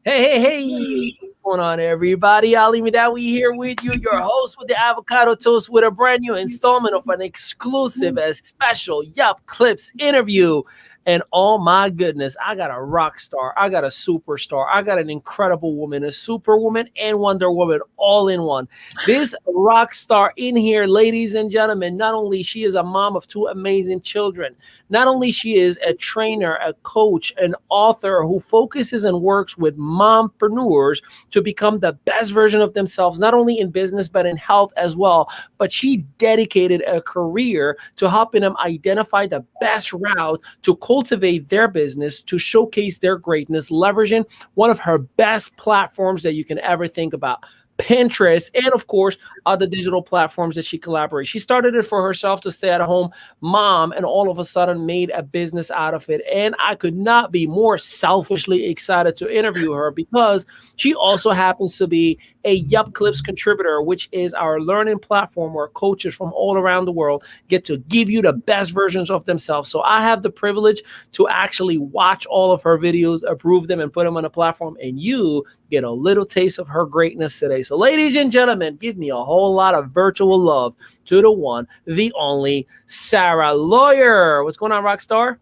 Hey, what's going on, everybody? Ali Midawi here with you, your host with the avocado toast, with a brand new installment of an exclusive and special YEPCLIPS interview. And oh my goodness, I got a rock star, I got a superstar, I got an incredible woman, a superwoman, and Wonder Woman all in one. This rock star in here, ladies and gentlemen, not only she is a mom of two amazing children, not only she is a trainer, a coach, an author who focuses and works with mompreneurs to become the best version of themselves, not only in business, but in health as well. But she dedicated a career to helping them identify the best route to cultivate their business, to showcase their greatness, leveraging one of her best platforms that you can ever think about, Pinterest, and of course, other digital platforms that she collaborates. She started it for herself to stay at home mom, and all of a sudden made a business out of it. And I could not be more selfishly excited to interview her because she also happens to be a YEPCLIPS contributor, which is our learning platform where coaches from all around the world get to give you the best versions of themselves. So I have the privilege to actually watch all of her videos, approve them, and put them on a platform, and you get a little taste of her greatness today. So ladies and gentlemen, give me a whole lot of virtual love to the one, the only, Sarah Lawyer. What's going on, Rockstar?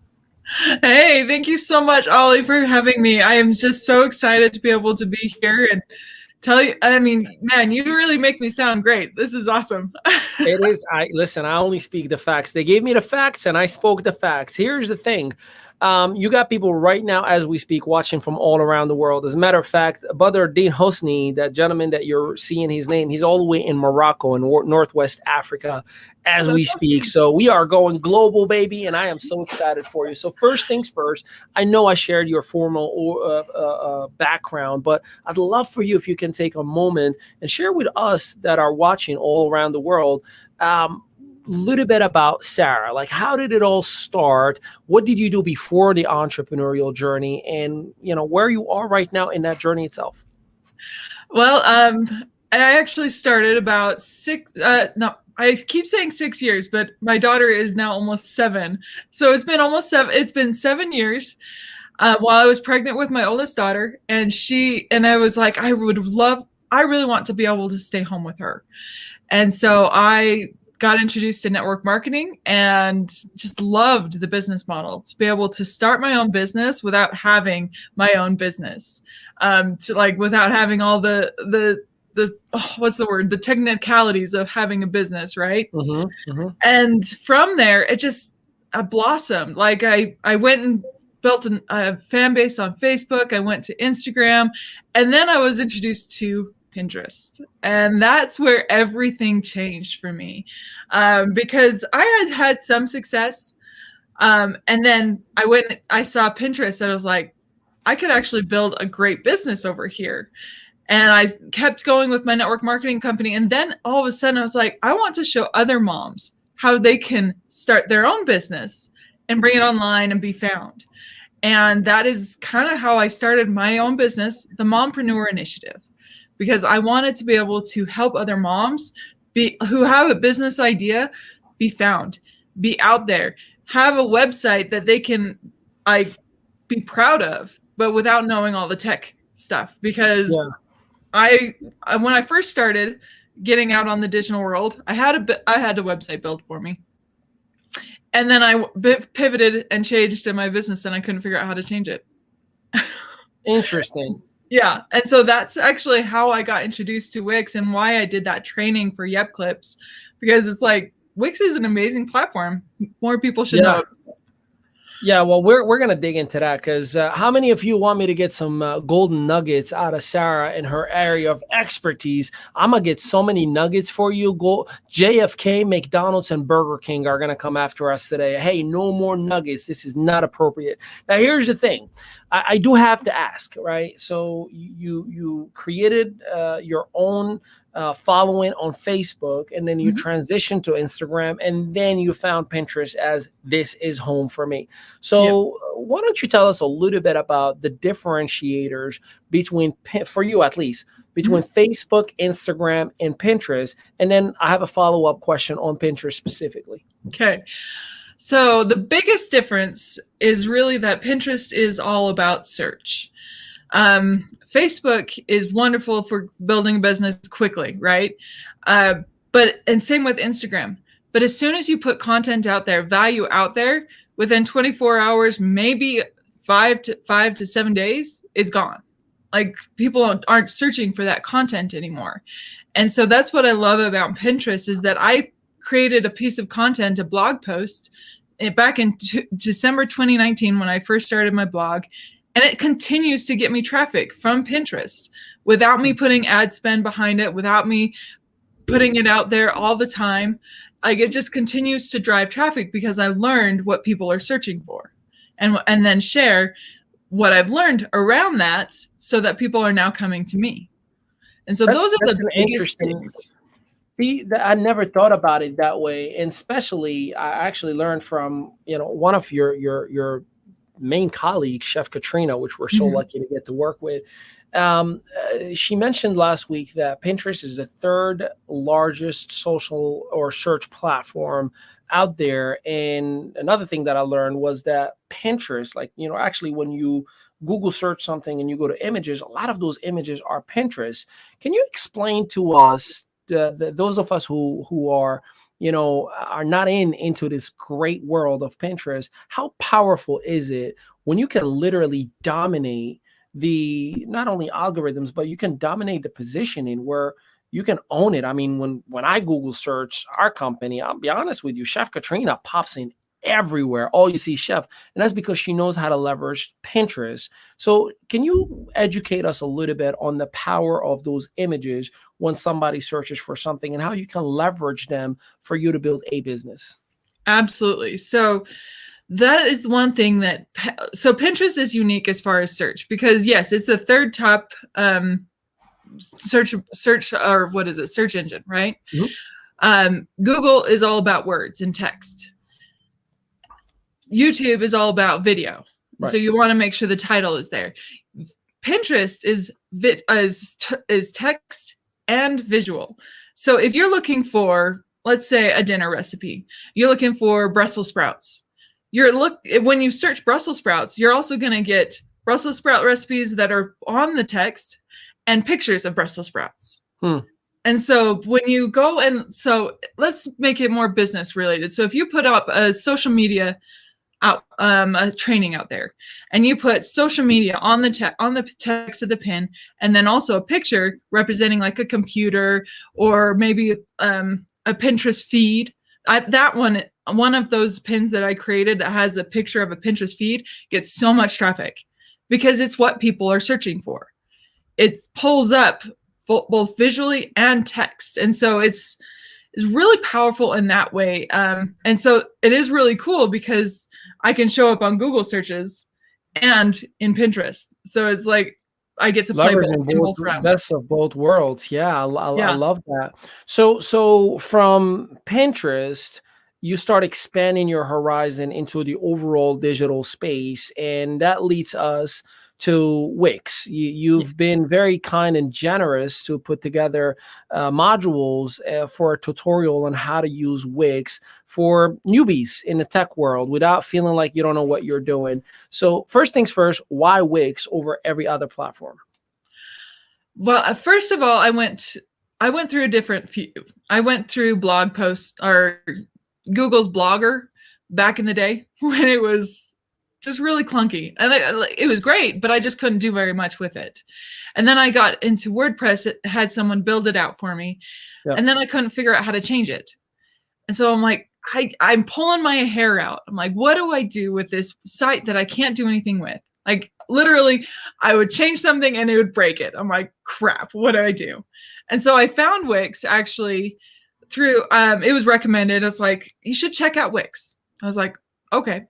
Hey, thank you so much, Ollie, for having me. I am just so excited to be able to be here and tell you. I mean, man, you really make me sound great. This is awesome. It is. Listen, I only speak the facts. They gave me the facts and I spoke the facts. Here's the thing. You got people right now as we speak watching from all around the world. As a matter of fact, Badr Din Hosni, that gentleman that you're seeing his name, he's all the way in Morocco in Northwest Africa as we speak. So we are going global, baby, and I am so excited for you. So first things first, I know I shared your formal background, but I'd love for you if you can take a moment and share with us that are watching all around the world little bit about Sarah. Like, how did it all start? What did you do before the entrepreneurial journey, and where you are right now in that journey itself? Well, I actually started about I keep saying 6 years, but my daughter is now almost 7. So it's been almost 7. It's been 7 years while I was pregnant with my oldest daughter, and I was like, I really want to be able to stay home with her. And so I got introduced to network marketing and just loved the business model, to be able to start my own business without having my own business, without having all the what's the word? The technicalities of having a business, right? Mm-hmm, mm-hmm. And from there, it just blossomed. Like I went and built a fan base on Facebook. I went to Instagram, and then I was introduced to Pinterest. And that's where everything changed for me, because I had some success. And then I saw Pinterest and I was like, I could actually build a great business over here. And I kept going with my network marketing company. And then all of a sudden I was like, I want to show other moms how they can start their own business and bring it online and be found. And that is kind of how I started my own business, the Mompreneur Initiative, because I wanted to be able to help other moms who have a business idea be found, be out there, have a website that they can be proud of, but without knowing all the tech stuff. Because when I first started getting out on the digital world, I had a website built for me. And then I pivoted and changed in my business, and I couldn't figure out how to change it. Interesting. Yeah. And so that's actually how I got introduced to Wix and why I did that training for YEPCLIPS, because it's like, Wix is an amazing platform. More people should know. Yeah, well, we're going to dig into that because how many of you want me to get some golden nuggets out of Sarah in her area of expertise? I'm going to get so many nuggets for you. JFK, McDonald's, and Burger King are going to come after us today. Hey, no more nuggets. This is not appropriate. Now, here's the thing. I do have to ask, right? So you created your own following on Facebook, and then you transitioned to Instagram, and then you found Pinterest as this is home for me. So why don't you tell us a little bit about the differentiators between, for you at least, between Facebook, Instagram, and Pinterest? And then I have a follow-up question on Pinterest specifically. Okay. So the biggest difference is really that Pinterest is all about search. Facebook is wonderful for building a business quickly, right? And same with Instagram. But as soon as you put content out there, value out there, within 24 hours, maybe 5 to 7 days, it's gone. Like, people aren't searching for that content anymore. And so that's what I love about Pinterest, is that I created a piece of content, a blog post, back in December 2019 when I first started my blog. And it continues to get me traffic from Pinterest without me putting ad spend behind it, without me putting it out there all the time. Like, it just continues to drive traffic because I learned what people are searching for, and then share what I've learned around that so that people are now coming to me. And so those are the biggest things. I never thought about it that way. And especially, I actually learned from, one of your main colleague, Chef Katrina, which we're so lucky to get to work with. She mentioned last week that Pinterest is the third largest social or search platform out there. And another thing that I learned was that Pinterest, actually when you Google search something and you go to images, a lot of those images are Pinterest. Can you explain to us, those of us who are not into this great world of Pinterest, how powerful is it when you can literally dominate not only algorithms, but you can dominate the positioning where you can own it? I mean, when I Google search our company, I'll be honest with you, Chef Katrina pops in everywhere. All you see Chef, and that's because she knows how to leverage Pinterest. So can you educate us a little bit on the power of those images when somebody searches for something and how you can leverage them for you to build a business? Absolutely. So that is one thing so Pinterest is unique as far as search, because yes, it's the third top search or what is it? Search engine, right? Mm-hmm. Google is all about words and text. YouTube is all about video. Right. So you want to make sure the title is there. Pinterest is text and visual. So if you're looking for, let's say, a dinner recipe, you're looking for Brussels sprouts. When you search Brussels sprouts, you're also going to get Brussels sprout recipes that are on the text and pictures of Brussels sprouts. And so when you go so let's make it more business related. So if you put up a social media a training out there, and you put social media on the text of the pin, and then also a picture representing like a computer or maybe a Pinterest feed, one of those pins that I created that has a picture of a Pinterest feed gets so much traffic because it's what people are searching for. It pulls up both visually and text, and so it's really powerful in that way. And so it is really cool because I can show up on Google searches and in Pinterest. So it's like I get to play both rounds. Best of both worlds. Yeah, I love that. So from Pinterest, you start expanding your horizon into the overall digital space, and that leads us to Wix. You've been very kind and generous to put together modules for a tutorial on how to use Wix for newbies in the tech world without feeling like you don't know what you're doing. So first things first, why Wix over every other platform? Well, first of all, I went through a different few. I went through blog posts or Google's Blogger back in the day when it was just really clunky, and it was great, but I just couldn't do very much with it. And then I got into WordPress. It had someone build it out for me, and then I couldn't figure out how to change it. And so I'm like, I'm pulling my hair out. I'm like, what do I do with this site that I can't do anything with? Like, literally, I would change something and it would break it. I'm like, crap, what do I do? And so I found Wix actually through, it was recommended. It's like, you should check out Wix. I was like, okay.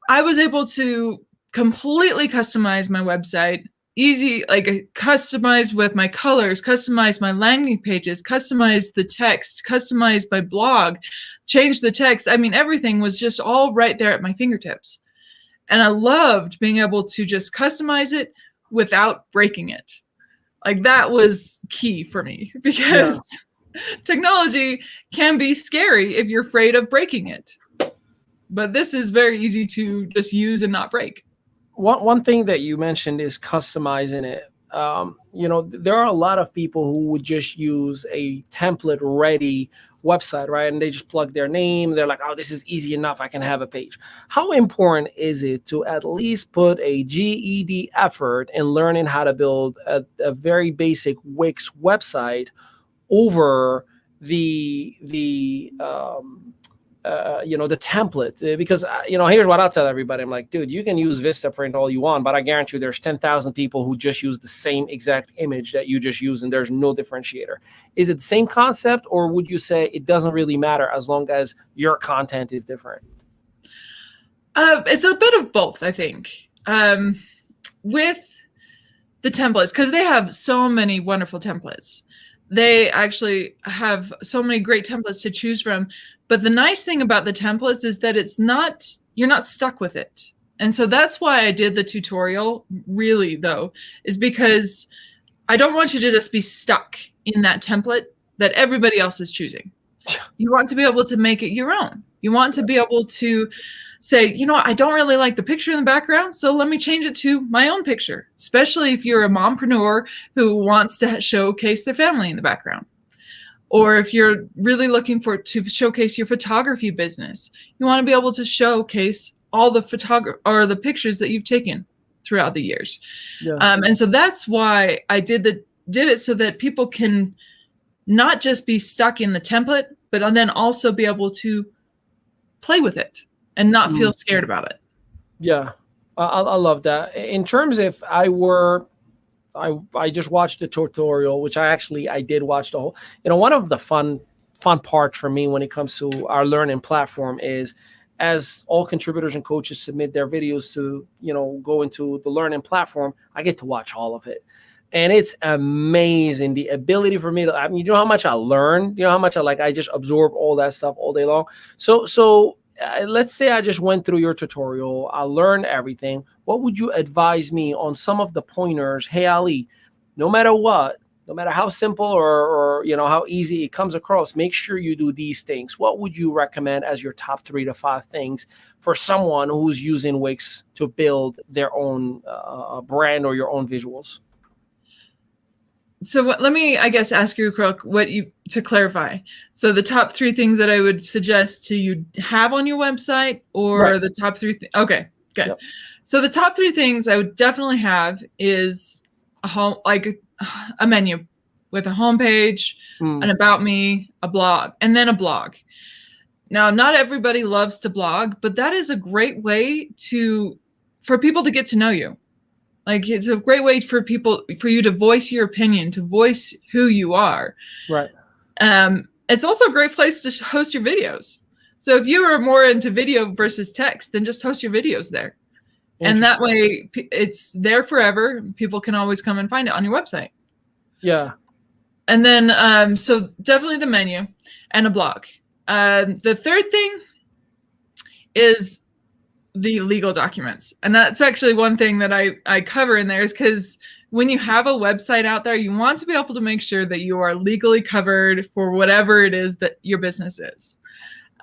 I was able to completely customize my website, customize with my colors, customize my landing pages, customize the text, customize my blog, change the text. I mean, everything was just all right there at my fingertips. And I loved being able to just customize it without breaking it. Like, that was key for me because technology can be scary if you're afraid of breaking it. But this is very easy to just use and not break. one thing that you mentioned is customizing it. There are a lot of people who would just use a template ready website, right? And they just plug their name. They're like, oh, this is easy enough. I can have a page. How important is it to at least put a GED effort in learning how to build a very basic Wix website over the template? Because here's what I'll tell everybody. I'm like, dude, you can use Vistaprint all you want, but I guarantee you there's 10,000 people who just use the same exact image that you just use, and there's no differentiator. Is it the same concept, or would you say it doesn't really matter as long as your content is different? It's a bit of both, I think. With the templates, because they have so many wonderful templates. They actually have so many great templates to choose from. But the nice thing about the templates is that you're not stuck with it. And so that's why I did the tutorial, really, though, is because I don't want you to just be stuck in that template that everybody else is choosing. You want to be able to make it your own. You want to be able to say, I don't really like the picture in the background, so let me change it to my own picture, especially if you're a mompreneur who wants to showcase their family in the background. Or if you're really looking to showcase your photography business, you want to be able to showcase all the the pictures that you've taken throughout the years. Yeah. And so that's why I did it, so that people can not just be stuck in the template, but then also be able to play with it and not feel scared about it. Yeah, I love that. In terms of I just watched the tutorial, which I did watch the whole. One of the fun parts for me when it comes to our learning platform is, as all contributors and coaches submit their videos to go into the learning platform, I get to watch all of it, and it's amazing the ability for me to. I mean, how much I learn, how much I just absorb all that stuff all day long. So. Let's say I just went through your tutorial. I learned everything. What would you advise me on some of the pointers? Hey, Ali, no matter how simple or how easy it comes across, make sure you do these things. What would you recommend as your top 3 to 5 things for someone who's using Wix to build their own brand or your own visuals? So let me, I guess, ask you, Crook, to clarify. So the top 3 things that I would suggest to you have on your website, or right. The top 3. Okay, good. Yep. So the top 3 things I would definitely have is a menu with a homepage, an about me, a blog, and then a blog. Now, not everybody loves to blog, but that is a great way for people to get to know you. It's a great way for you to voice your opinion, to voice who you are. Right. It's also a great place to host your videos. So if you are more into video versus text, then just host your videos there. And that way it's there forever. People can always come and find it on your website. Yeah. And then, so definitely the menu and a blog. The third thing is the legal documents. And that's actually one thing that I cover in there, is because when you have a website out there, you want to be able to make sure that you are legally covered for whatever it is that your business is.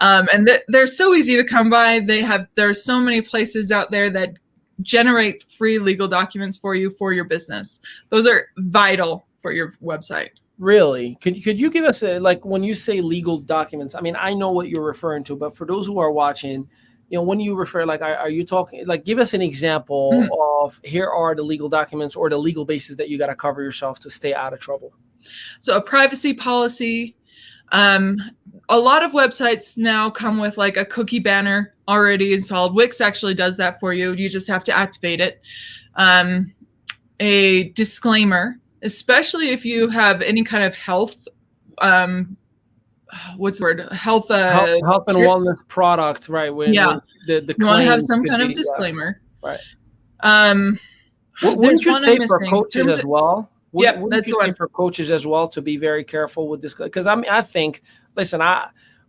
And they're so easy to come by. There are so many places out there that generate free legal documents for your business. Those are vital for your website. Really? Could you give us when you say legal documents, I mean, I know what you're referring to, but for those who are watching, when you refer, are you talking, give us an example of, here are the legal documents or the legal basis that you got to cover yourself to stay out of trouble. So a privacy policy. A lot of websites now come with a cookie banner already installed. Wix actually does that for you. You just have to activate it. A disclaimer, especially if you have any kind of health, what's the word? Health and wellness product, right? When you want to have some kind of disclaimer. Right. Wouldn't you say for coaches as well? Yeah, that's the one. For coaches as well to be very careful with this, because I think, listen,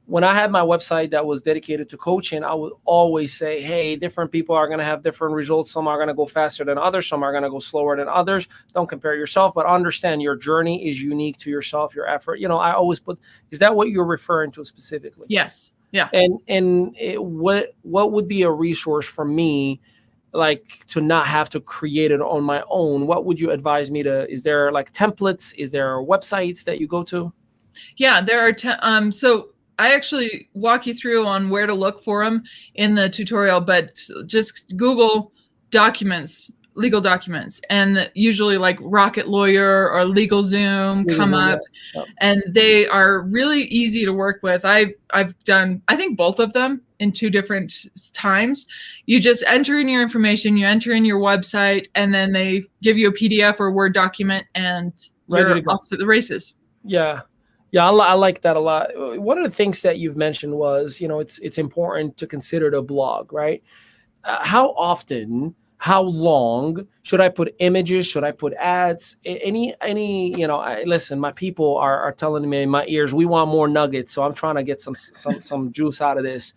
when I had my website that was dedicated to coaching, I would always say, hey, different people are going to have different results. Some are going to go faster than others. Some are going to go slower than others. Don't compare yourself, but understand your journey is unique to yourself, your effort. I always is that what you're referring to specifically? Yes. Yeah. And what would be a resource for me like to not have to create it on my own, what would you advise me to? Is there like templates? Is there websites that you go to? Yeah, there are. So I actually walk you through on where to look for them in the tutorial, but just Google documents, legal documents, and usually like Rocket Lawyer or LegalZoom come Yeah. up, and they are really easy to work with. I've done, I think, both of them in 2 different times. You just enter in your information, you enter in your website, and then they give you a PDF or Word document, and Ready you're to go. off to the races. Yeah. Yeah, I like that a lot. One of the things that you've mentioned was, it's important to consider the blog, right? How often, how long should I put images? Should I put ads? Listen, my people are telling me in my ears, we want more nuggets. So I'm trying to get some juice out of this.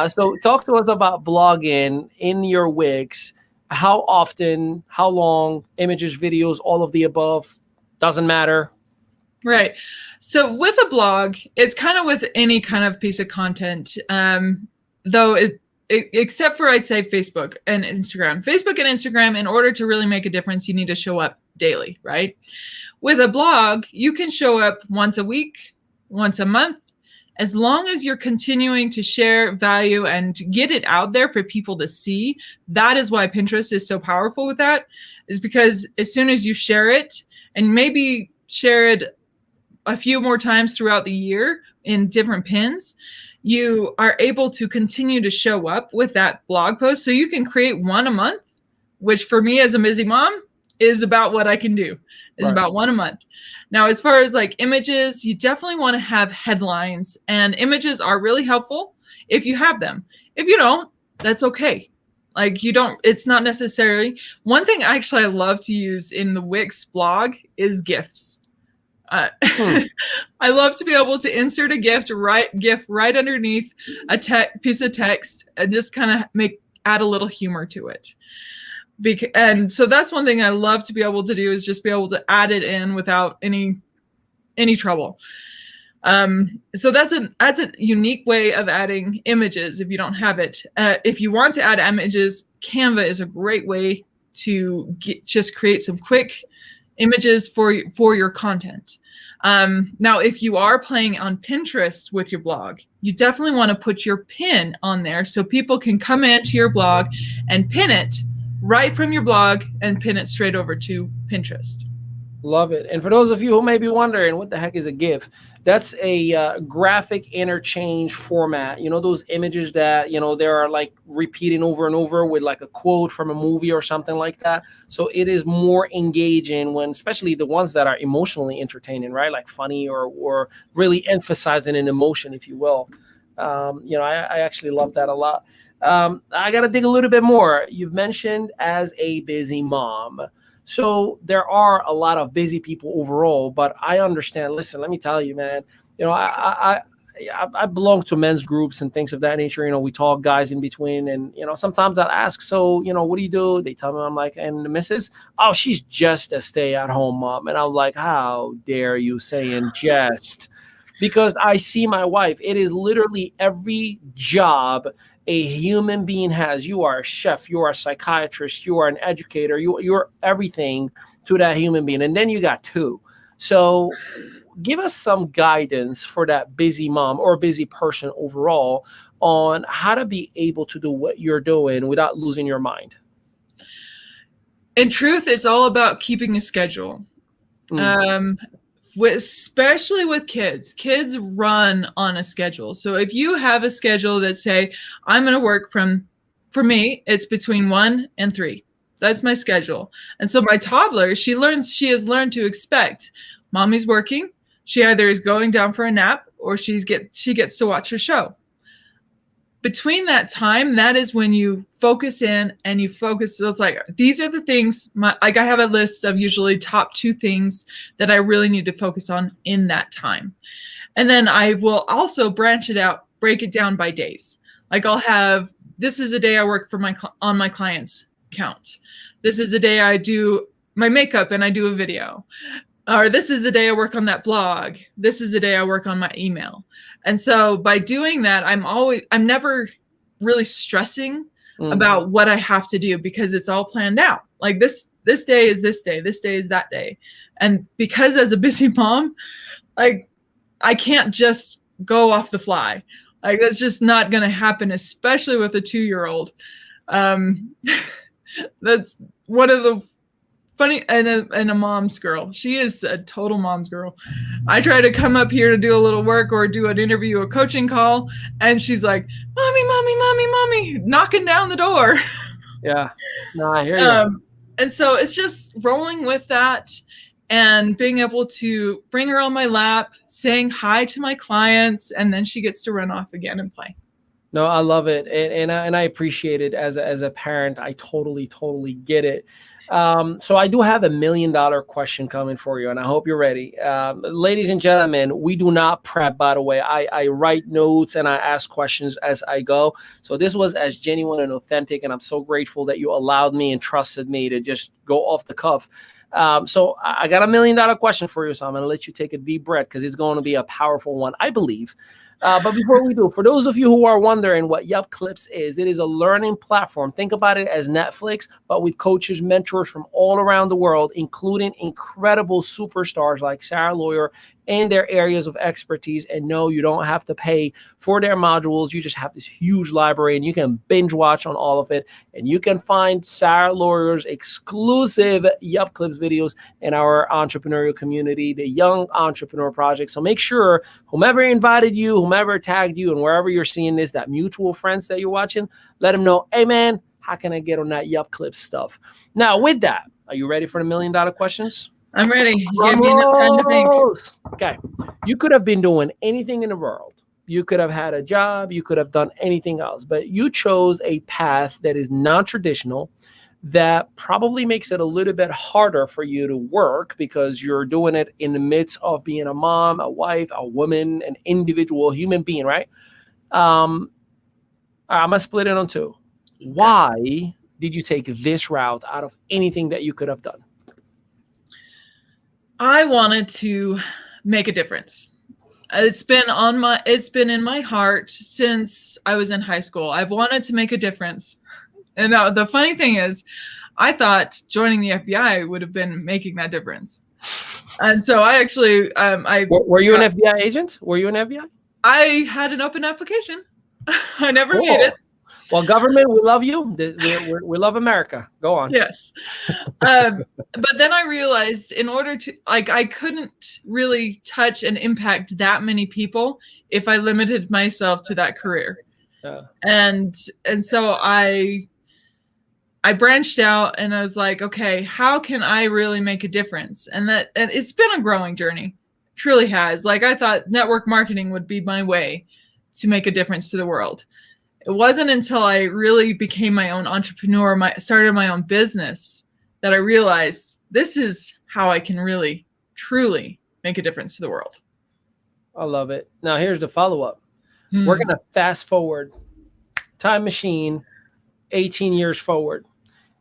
So talk to us about blogging in your Wix. How often, how long, images, videos, all of the above, doesn't matter. Right. So with a blog, it's kind of with any kind of piece of content, though except for, I'd say, Facebook and Instagram. Facebook and Instagram, in order to really make a difference, you need to show up daily, right? With a blog, you can show up once a week, once a month, as long as you're continuing to share value and get it out there for people to see. That is why Pinterest is so powerful with that, is because as soon as you share it, and maybe share it a few more times throughout the year in different pins, you are able to continue to show up with that blog post. So you can create one a month, which for me as a busy mom is about what I can do, is about one a month. Now, as far as like images, you definitely want to have headlines, and images are really helpful if you have them. If you don't, that's okay. Like it's not necessarily. One thing actually I love to use in the Wix blog is GIFs. I love to be able to insert a GIF right underneath a piece of text and just kind of add a little humor to it. And so that's one thing I love to be able to do, is just be able to add it in without any trouble. So that's a unique way of adding images if you don't have it. If you want to add images, Canva is a great way to just create some quick images for your content. Now, if you are playing on Pinterest with your blog, you definitely want to put your pin on there so people can come into your blog and pin it right from your blog and pin it straight over to Pinterest. Love it. And for those of you who may be wondering, what the heck is a GIF? That's a graphic interchange format. Those images that, they are like repeating over and over with like a quote from a movie or something like that. So it is more engaging when, especially the ones that are emotionally entertaining, right? Like funny or really emphasizing an emotion, if you will. I actually love that a lot. I got to dig a little bit more. You've mentioned as a busy mom. So there are a lot of busy people overall, but I understand. Listen, let me tell you, man, I belong to men's groups and things of that nature. We talk guys in between, and, sometimes I'll ask, so, what do you do? They tell me, I'm like, and the missus, oh, she's just a stay-at-home mom. And I'm like, how dare you saying just? Because I see my wife. It is literally every job a human being has. You are a chef, you are a psychiatrist, you are an educator, you're everything to that human being. And then you got 2. So give us some guidance for that busy mom or busy person overall on how to be able to do what you're doing without losing your mind. In truth, it's all about keeping a schedule. Especially with kids run on a schedule. So if you have a schedule that say, I'm going to work for me, it's between 1 and 3. That's my schedule. And so my toddler, she has learned to expect mommy's working. She either is going down for a nap or she gets to watch her show. Between that time, that is when you focus in and you focus. It's like, these are the things, I have a list of usually top 2 things that I really need to focus on in that time. And then I will also break it down by days. Like I'll have, this is a day I work on my client's account. This is a day I do my makeup and I do a video. Or this is the day I work on that blog. This is the day I work on my email. And so by doing that, I'm never really stressing about what I have to do because it's all planned out. Like this day is this day, this day is that day. And because as a busy mom, like I can't just go off the fly. Like that's just not going to happen, especially with a 2-year-old. That's one of the funny, and a mom's girl. She is a total mom's girl. I try to come up here to do a little work or do an interview, a coaching call, and she's like, "Mommy, mommy, mommy, mommy," knocking down the door. Yeah, no, I hear you. And so it's just rolling with that and being able to bring her on my lap, saying hi to my clients, and then she gets to run off again and play. No, I love it, and I appreciate it as a parent. I totally get it. So I do have $1 million question coming for you, and I hope you're ready. Ladies and gentlemen, we do not prep, by the way. I write notes and I ask questions as I go. So this was as genuine and authentic, and I'm so grateful that you allowed me and trusted me to just go off the cuff. So I got $1 million question for you, so I'm going to let you take a deep breath because it's going to be a powerful one, I believe. But before we do, for those of you who are wondering what YEPCLIPS is, it is a learning platform. Think about it as Netflix, but with coaches, mentors from all around the world, including incredible superstars like Sarah Lawyer in their areas of expertise. And no, you don't have to pay for their modules. You just have this huge library and you can binge watch on all of it. And you can find Sarah Lawyer's exclusive YEPCLIPS videos in our entrepreneurial community, the Young Entrepreneur Project. So make sure whomever invited you, whomever tagged you, and wherever you're seeing this, that mutual friends that you're watching, let them know, hey man, how can I get on that YEPCLIPS stuff? Now with that, are you ready for the $1 million questions? I'm ready. You gave me enough time to think. Okay. You could have been doing anything in the world. You could have had a job. You could have done anything else, but you chose a path that is non-traditional, that probably makes it a little bit harder for you to work because you're doing it in the midst of being a mom, a wife, a woman, an individual human being, right? I'm going to split it on two. Okay. Why did you take this route out of anything that you could have done? I wanted to make a difference. It's been in my heart since I was in high school. I've wanted to make a difference. And the funny thing is, I thought joining the FBI would have been making that difference. And so I actually, were you an FBI agent? Were you an FBI? I had an open application. I never made it. Well, government, we love you. We love America. Go on. Yes. But then I realized in order to, I couldn't really touch and impact that many people if I limited myself to that career. Yeah. And so I branched out and I was like, okay, how can I really make a difference? And it's been a growing journey. It truly has. Like I thought network marketing would be my way to make a difference to the world. It wasn't until I really became my own entrepreneur, started my own business, that I realized this is how I can really, truly make a difference to the world. I love it. Now, here's the follow-up. We're going to fast forward, time machine, 18 years forward.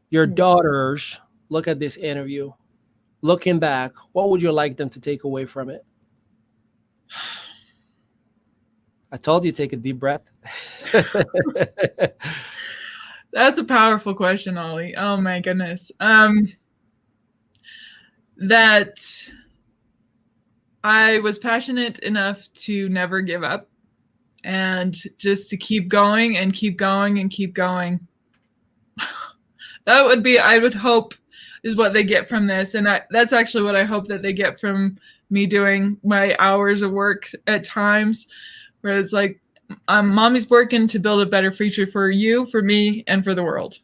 Your daughters look at this interview. Looking back, what would you like them to take away from it? I told you to take a deep breath. That's a powerful question, Ollie. Oh my goodness. That I was passionate enough to never give up and just to keep going and keep going and keep going. That would be, I would hope, is what they get from this. And that's actually what I hope that they get from me doing my hours of work at times, where it's like, mommy's working to build a better future for you, for me, and for the world.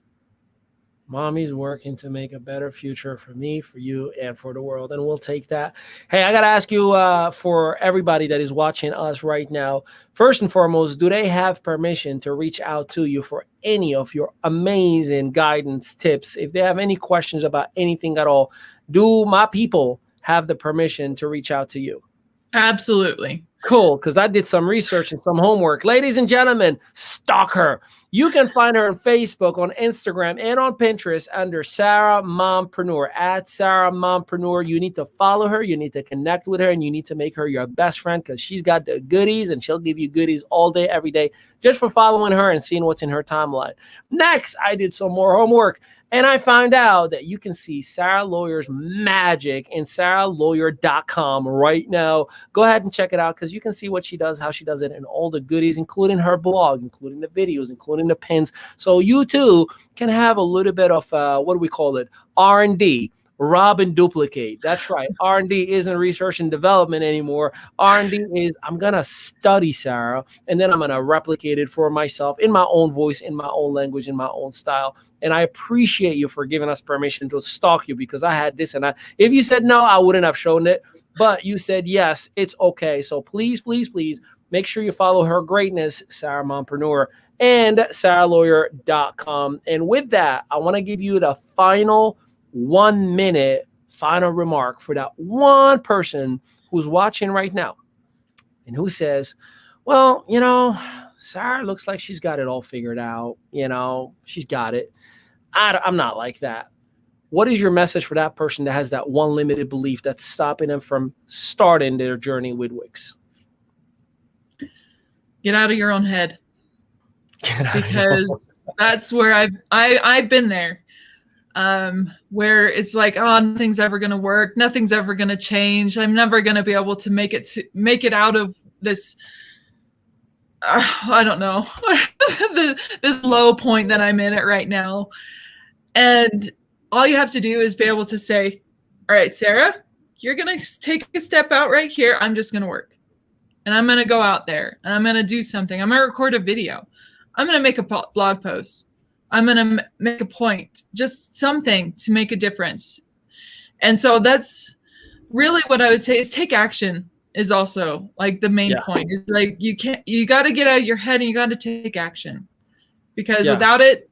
Mommy's working to make a better future for me, for you, and for the world. And we'll take that. Hey, I got to ask you, for everybody that is watching us right now, first and foremost, do they have permission to reach out to you for any of your amazing guidance, tips? If they have any questions about anything at all, do my people have the permission to reach out to you? Absolutely. Cool, because I did some research and some homework. Ladies and gentlemen, stalk her. You can find her on Facebook, on Instagram, and on Pinterest under Sarah Mompreneur, at Sarah Mompreneur. You need to follow her, you need to connect with her, and you need to make her your best friend because she's got the goodies, and she'll give you goodies all day, every day, just for following her and seeing what's in her timeline. Next, I did some more homework. And I found out that you can see Sarah Lawyer's magic in sarahlawyer.com right now. Go ahead and check it out because you can see what she does, how she does it, and all the goodies, including her blog, including the videos, including the pins. So you too can have a little bit of, what do we call it? R&D. Rob and duplicate. That's right. R&D isn't research and development anymore. R&D is I'm going to study Sarah, and then I'm going to replicate it for myself in my own voice, in my own language, in my own style. And I appreciate you for giving us permission to stalk you because I had this. And if you said no, I wouldn't have shown it. But you said yes, it's okay. So please, please, please make sure you follow her greatness, Sarah Mompreneur, and sarahlawyer.com. And with that, I want to give you the final 1 minute final remark for that one person who's watching right now and who says, well, Sarah looks like she's got it all figured out. She's got it. I'm not like that. What is your message for that person that has that one limited belief that's stopping them from starting their journey with Wix? Get out of your own head, because that's where I've been there. Where it's like, oh, nothing's ever going to work. Nothing's ever going to change. I'm never going to be able to make it out of this. I don't know, this low point that I'm in it right now. And all you have to do is be able to say, all right, Sarah, you're going to take a step out right here. I'm just going to work, and I'm going to go out there and I'm going to do something. I'm going to record a video. I'm going to make a blog post. I'm going to make a point, just something to make a difference. And so that's really what I would say is take action is also like the main point. Is like you got to get out of your head and you got to take action, because without it,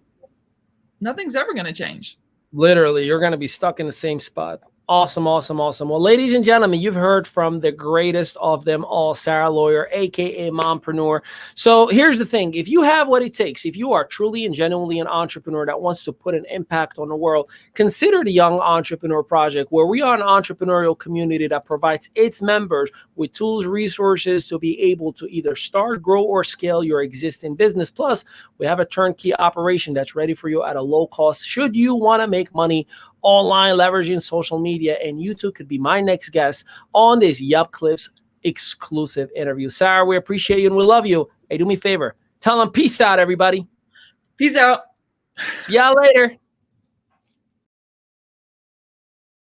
nothing's ever going to change. Literally, you're going to be stuck in the same spot. Awesome, awesome, awesome. Well, ladies and gentlemen, you've heard from the greatest of them all, Sarah Lawyer, a.k.a. Mompreneur. So here's the thing. If you have what it takes, if you are truly and genuinely an entrepreneur that wants to put an impact on the world, consider the Young Entrepreneur Project, where we are an entrepreneurial community that provides its members with tools, resources to be able to either start, grow, or scale your existing business. Plus, we have a turnkey operation that's ready for you at a low cost should you want to make money online, leveraging social media. And you too could be my next guest on this YEPCLIPS exclusive interview. Sarah, we appreciate you and we love you. Hey, do me a favor. Tell them peace out, everybody. Peace out. See y'all later.